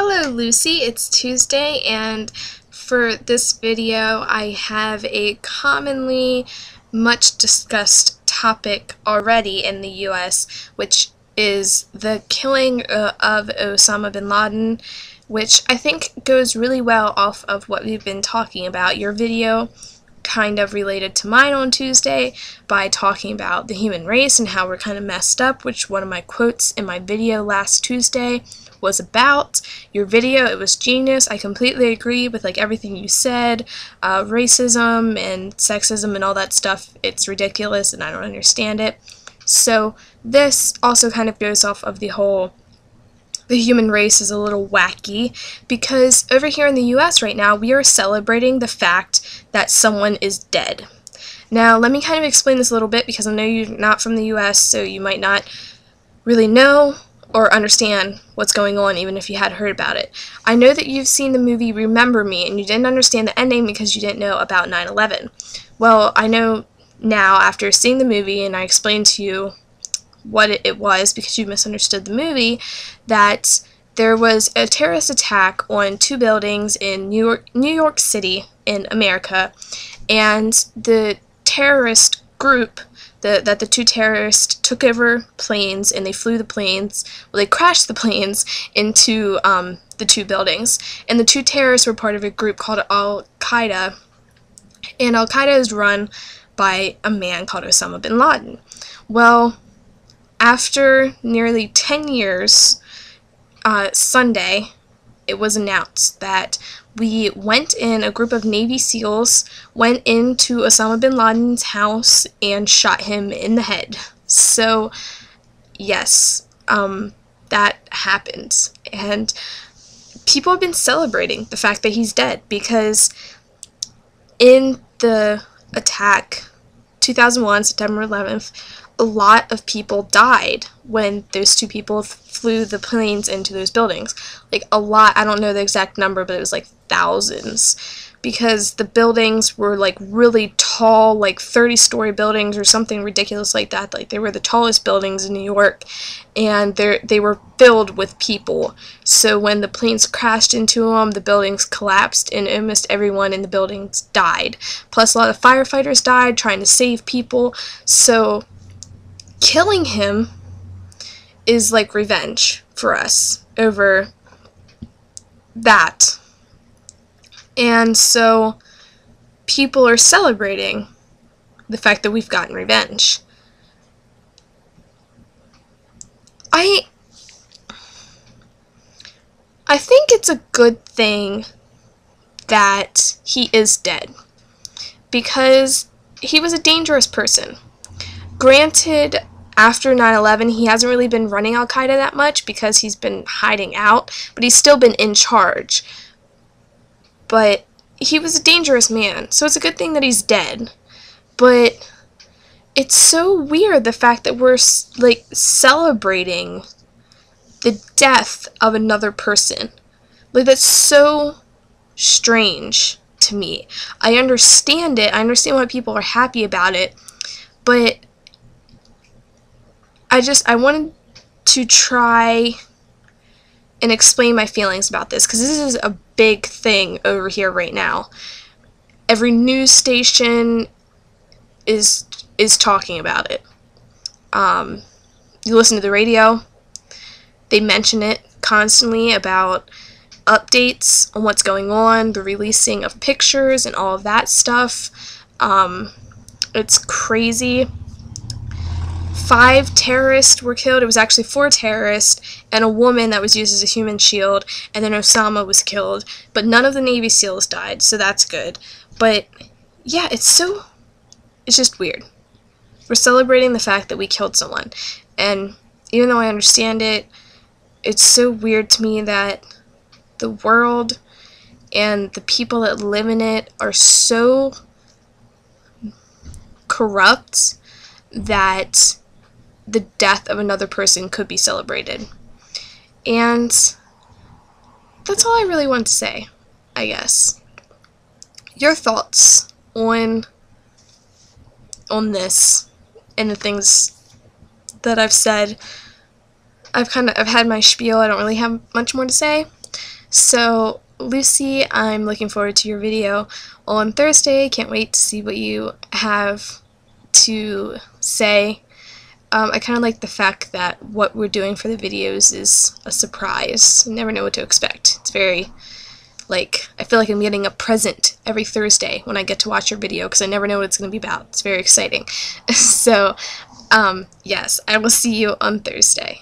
Hello Lucy, it's Tuesday, and for this video I have a commonly much discussed topic already in the US, which is the killing of Osama bin Laden, which I think goes really well off of what we've been talking about. Your video kind of related to mine on Tuesday by talking about the human race and how we're kind of messed up, which one of my quotes in my video last Tuesday was about. Your video, it was genius. I completely agree with everything you said. Racism and sexism and all that stuff, it's ridiculous and I don't understand it. So this also kind of goes off of the human race is a little wacky, because over here in the US right now, we are celebrating the fact that someone is dead. Now, let me kind of explain this a little bit, because I know you're not from the US, so you might not really know or understand what's going on, even if you had heard about it. I know that you've seen the movie Remember Me, and you didn't understand the ending because you didn't know about 9/11. Well, I know now, after seeing the movie, and I explained to you what it was because you misunderstood the movie, that there was a terrorist attack on two buildings in New York City in America, and the terrorist group, that the two terrorists took over planes and they flew the planes, well, they crashed the planes into the two buildings, and the two terrorists were part of a group called Al-Qaeda, and Al-Qaeda is run by a man called Osama bin Laden. Well, after nearly 10 years, Sunday, it was announced that a group of Navy SEALs went into Osama bin Laden's house and shot him in the head. So, yes, that happened. And people have been celebrating the fact that he's dead, because in the attack, 2001, September 11th, a lot of people died when those two people flew the planes into those buildings. A lot, I don't know the exact number, but it was thousands, because the buildings were really tall, 30-story buildings or something ridiculous like that. They were the tallest buildings in New York, and they were filled with people. So when the planes crashed into them, the buildings collapsed and almost everyone in the buildings died. Plus a lot of firefighters died trying to save people. So killing him is revenge for us over that. And so people are celebrating the fact that we've gotten revenge. I think it's a good thing that he is dead, because he was a dangerous person. Granted, after 9/11, he hasn't really been running Al-Qaeda that much because he's been hiding out, but he's still been in charge. But he was a dangerous man, so it's a good thing that he's dead. But it's so weird, the fact that we're celebrating the death of another person. That's so strange to me. I understand it. I understand why people are happy about it, but I wanted to try and explain my feelings about this, because this is a big thing over here right now. Every news station is talking about it. You listen to the radio, they mention it constantly about updates on what's going on, the releasing of pictures and all of that stuff. It's crazy. 5 terrorists were killed. It was actually 4 terrorists and a woman that was used as a human shield, and then Osama was killed, but none of the Navy SEALs died, so that's good. But yeah, it's just weird. We're celebrating the fact that we killed someone, and even though I understand it, it's so weird to me that the world and the people that live in it are so corrupt that the death of another person could be celebrated. And that's all I really want to say, I guess. Your thoughts on this and the things that I've said. I've had my spiel. I don't really have much more to say. So, Lucy, I'm looking forward to your video on Thursday. Can't wait to see what you have to say. I kind of like the fact that what we're doing for the videos is a surprise. You never know what to expect. It's very, like, I feel like I'm getting a present every Thursday when I get to watch your video because I never know what it's going to be about. It's very exciting. So, yes, I will see you on Thursday.